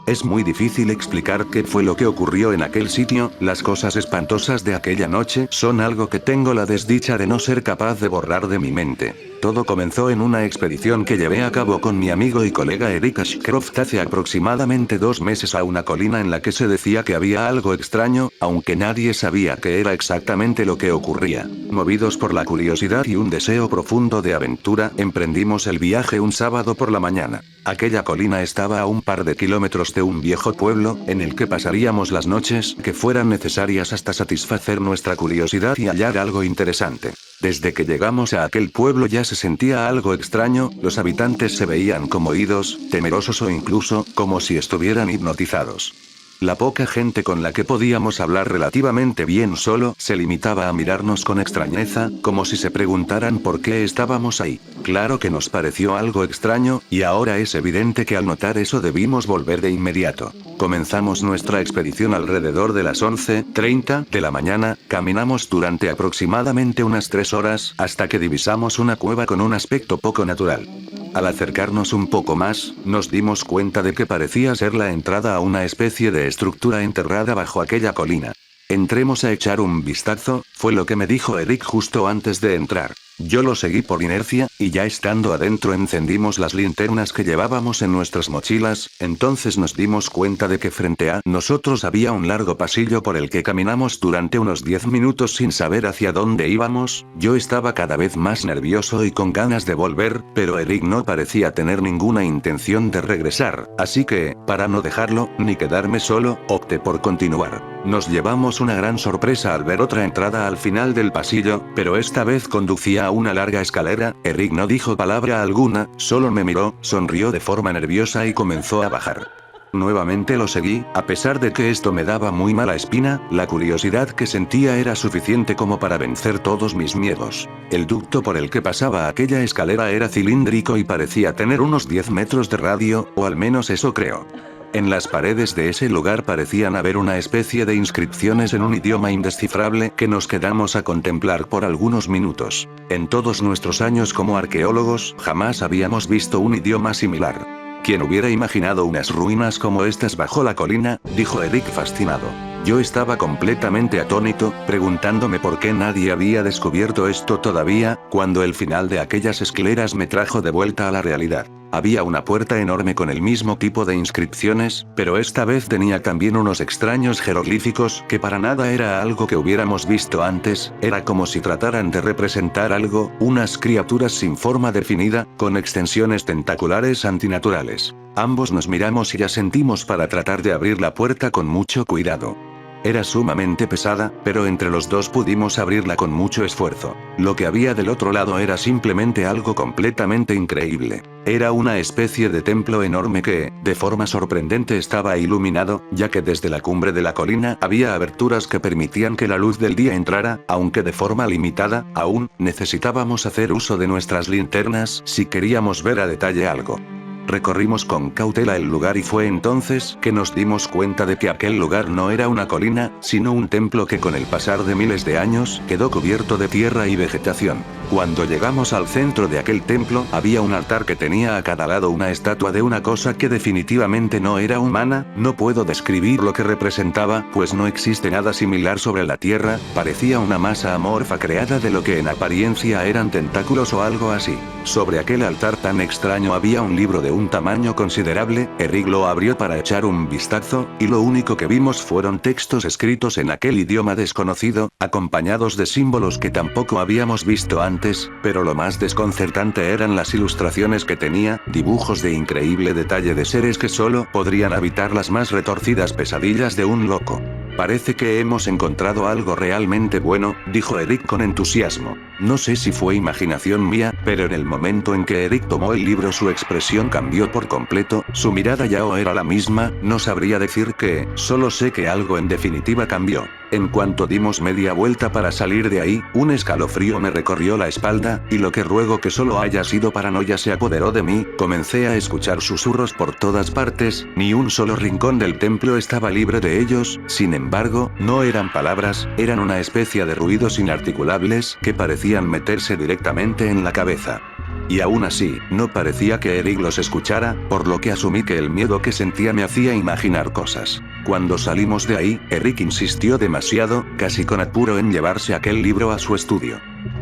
Es muy difícil explicar qué fue lo que ocurrió en aquel sitio, las cosas espantosas de aquella noche son algo que tengo la desdicha de no ser capaz de borrar de mi mente. Todo comenzó en una expedición que llevé a cabo con mi amigo y colega Eric Ashcroft hace aproximadamente 2 meses a una colina en la que se decía que había algo extraño, aunque nadie sabía qué era exactamente lo que ocurría. Movidos por la curiosidad y un deseo profundo de aventura, emprendimos el viaje un sábado por la mañana. Aquella colina estaba a un par de kilómetros de un viejo pueblo, en el que pasaríamos las noches que fueran necesarias hasta satisfacer nuestra curiosidad y hallar algo interesante. Desde que llegamos a aquel pueblo ya se sentía algo extraño, los habitantes se veían conmovidos, temerosos o incluso, como si estuvieran hipnotizados. La poca gente con la que podíamos hablar relativamente bien solo se limitaba a mirarnos con extrañeza, como si se preguntaran por qué estábamos ahí. Claro que nos pareció algo extraño, y ahora es evidente que al notar eso debimos volver de inmediato. Comenzamos nuestra expedición alrededor de las 11:30 de la mañana, caminamos durante aproximadamente unas 3 horas, hasta que divisamos una cueva con un aspecto poco natural. Al acercarnos un poco más, nos dimos cuenta de que parecía ser la entrada a una especie de estructura enterrada bajo aquella colina. Entremos a echar un vistazo, fue lo que me dijo Eric justo antes de entrar. Yo lo seguí por inercia, y ya estando adentro encendimos las linternas que llevábamos en nuestras mochilas, entonces nos dimos cuenta de que frente a nosotros había un largo pasillo por el que caminamos durante unos 10 minutos sin saber hacia dónde íbamos. Yo estaba cada vez más nervioso y con ganas de volver, pero Eric no parecía tener ninguna intención de regresar, así que, para no dejarlo, ni quedarme solo, opté por continuar. Nos llevamos una gran sorpresa al ver otra entrada al final del pasillo, pero esta vez conducía a una larga escalera. Eric no dijo palabra alguna, solo me miró, sonrió de forma nerviosa y comenzó a bajar. Nuevamente lo seguí, a pesar de que esto me daba muy mala espina, la curiosidad que sentía era suficiente como para vencer todos mis miedos. El ducto por el que pasaba aquella escalera era cilíndrico y parecía tener unos 10 metros de radio, o al menos eso creo. En las paredes de ese lugar parecían haber una especie de inscripciones en un idioma indescifrable que nos quedamos a contemplar por algunos minutos. En todos nuestros años como arqueólogos, jamás habíamos visto un idioma similar. ¿Quién hubiera imaginado unas ruinas como estas bajo la colina?, dijo Eric fascinado. Yo estaba completamente atónito, preguntándome por qué nadie había descubierto esto todavía, cuando el final de aquellas escaleras me trajo de vuelta a la realidad. Había una puerta enorme con el mismo tipo de inscripciones, pero esta vez tenía también unos extraños jeroglíficos que para nada era algo que hubiéramos visto antes, era como si trataran de representar algo, unas criaturas sin forma definida, con extensiones tentaculares antinaturales. Ambos nos miramos y asentimos para tratar de abrir la puerta con mucho cuidado. Era sumamente pesada, pero entre los dos pudimos abrirla con mucho esfuerzo. Lo que había del otro lado era simplemente algo completamente increíble. Era una especie de templo enorme que, de forma sorprendente, estaba iluminado, ya que desde la cumbre de la colina había aberturas que permitían que la luz del día entrara, aunque de forma limitada. Aún necesitábamos hacer uso de nuestras linternas si queríamos ver a detalle algo. Recorrimos con cautela el lugar y fue entonces que nos dimos cuenta de que aquel lugar no era una colina, sino un templo que con el pasar de miles de años quedó cubierto de tierra y vegetación. Cuando llegamos al centro de aquel templo, había un altar que tenía a cada lado una estatua de una cosa que definitivamente no era humana. No puedo describir lo que representaba, pues no existe nada similar sobre la tierra. Parecía una masa amorfa creada de lo que en apariencia eran tentáculos o algo así. Sobre aquel altar tan extraño había un libro de un tamaño considerable. Eric lo abrió para echar un vistazo, y lo único que vimos fueron textos escritos en aquel idioma desconocido, acompañados de símbolos que tampoco habíamos visto antes, pero lo más desconcertante eran las ilustraciones que tenía, dibujos de increíble detalle de seres que solo podrían habitar las más retorcidas pesadillas de un loco. Parece que hemos encontrado algo realmente bueno, dijo Eric con entusiasmo. No sé si fue imaginación mía, pero en el momento en que Eric tomó el libro su expresión cambió por completo, su mirada ya no era la misma. No sabría decir qué, solo sé que algo en definitiva cambió. En cuanto dimos media vuelta para salir de ahí, un escalofrío me recorrió la espalda, y lo que ruego que solo haya sido paranoia se apoderó de mí. Comencé a escuchar susurros por todas partes, ni un solo rincón del templo estaba libre de ellos. Sin embargo, no eran palabras, eran una especie de ruidos inarticulables que parecían meterse directamente en la cabeza. Y aún así, no parecía que Eric los escuchara, por lo que asumí que el miedo que sentía me hacía imaginar cosas. Cuando salimos de ahí, Eric insistió demasiado, casi con apuro en llevarse aquel libro a su estudio.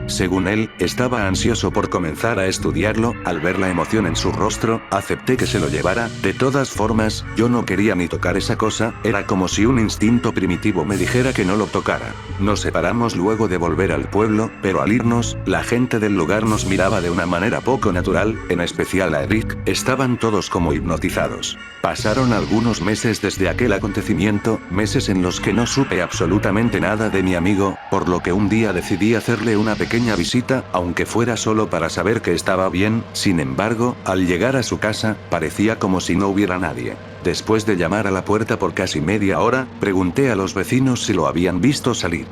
Según él, estaba ansioso por comenzar a estudiarlo. Al ver la emoción en su rostro, acepté que se lo llevara. De todas formas, yo no quería ni tocar esa cosa, era como si un instinto primitivo me dijera que no lo tocara. Nos separamos luego de volver al pueblo, pero al irnos, la gente del lugar nos miraba de una manera poco natural, en especial a Eric, estaban todos como hipnotizados. Pasaron algunos meses desde aquel acontecimiento, meses en los que no supe absolutamente nada de mi amigo, por lo que un día decidí hacerle una pequeña visita, aunque fuera solo para saber que estaba bien. Sin embargo, al llegar a su casa, parecía como si no hubiera nadie. Después de llamar a la puerta por casi media hora, pregunté a los vecinos si lo habían visto salir.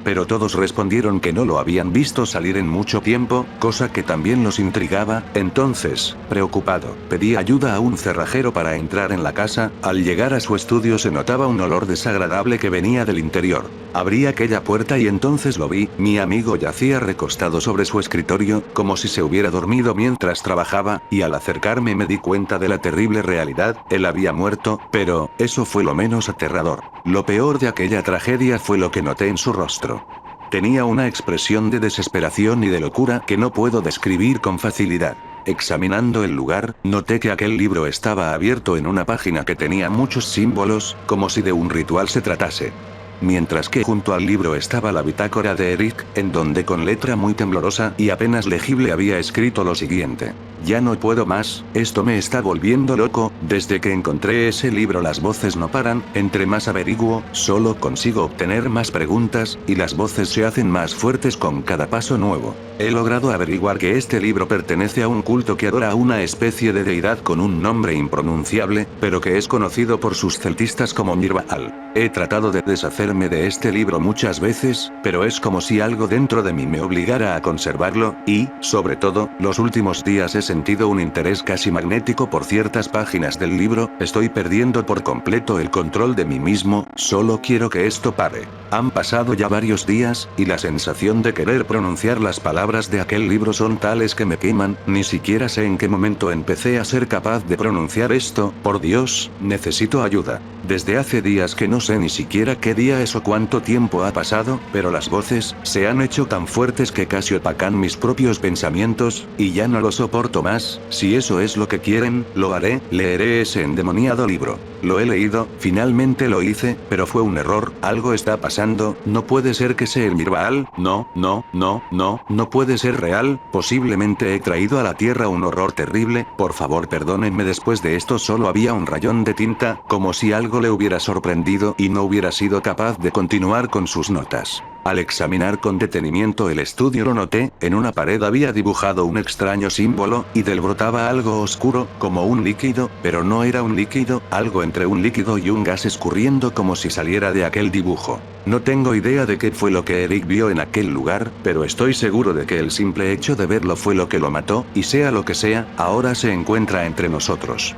Pero todos respondieron que no lo habían visto salir en mucho tiempo, cosa que también los intrigaba. Entonces, preocupado, pedí ayuda a un cerrajero para entrar en la casa. Al llegar a su estudio se notaba un olor desagradable que venía del interior. Abrí aquella puerta y entonces lo vi. Mi amigo yacía recostado sobre su escritorio, como si se hubiera dormido mientras trabajaba, y al acercarme me di cuenta de la terrible realidad. Él había muerto, pero eso fue lo menos aterrador. Lo peor de aquella tragedia fue lo que noté en su rostro. Tenía una expresión de desesperación y de locura que no puedo describir con facilidad. Examinando el lugar, noté que aquel libro estaba abierto en una página que tenía muchos símbolos, como si de un ritual se tratase. Mientras que junto al libro estaba la bitácora de Eric, en donde con letra muy temblorosa y apenas legible había escrito lo siguiente: ya no puedo más, esto me está volviendo loco, desde que encontré ese libro las voces no paran, entre más averiguo, solo consigo obtener más preguntas, y las voces se hacen más fuertes con cada paso nuevo. He logrado averiguar que este libro pertenece a un culto que adora a una especie de deidad con un nombre impronunciable, pero que es conocido por sus celtistas como Mir-Baal. He tratado de deshacerme de este libro muchas veces, pero es como si algo dentro de mí me obligara a conservarlo, y, sobre todo, los últimos días he sentido un interés casi magnético por ciertas páginas del libro. Estoy perdiendo por completo el control de mí mismo, solo quiero que esto pare. Han pasado ya varios días, y la sensación de querer pronunciar las palabras de aquel libro son tales que me queman. Ni siquiera sé en qué momento empecé a ser capaz de pronunciar esto. Por Dios, necesito ayuda. Desde hace días que no sé ni siquiera qué día es o cuánto tiempo ha pasado, pero las voces se han hecho tan fuertes que casi opacan mis propios pensamientos, y ya no lo soporto más. Si eso es lo que quieren, lo haré, leeré ese endemoniado libro. Lo he leído, finalmente lo hice, pero fue un error, algo está pasando, no puede ser que sea el Mir-Baal, no puede ser real, posiblemente he traído a la tierra un horror terrible, por favor perdónenme. Después de esto solo había un rayón de tinta, como si algo le hubiera sorprendido y no hubiera sido capaz de continuar con sus notas. Al examinar con detenimiento el estudio lo noté, en una pared había dibujado un extraño símbolo, y del brotaba algo oscuro, como un líquido, pero no era un líquido, algo entre un líquido y un gas escurriendo como si saliera de aquel dibujo. No tengo idea de qué fue lo que Eric vio en aquel lugar, pero estoy seguro de que el simple hecho de verlo fue lo que lo mató, y sea lo que sea, ahora se encuentra entre nosotros.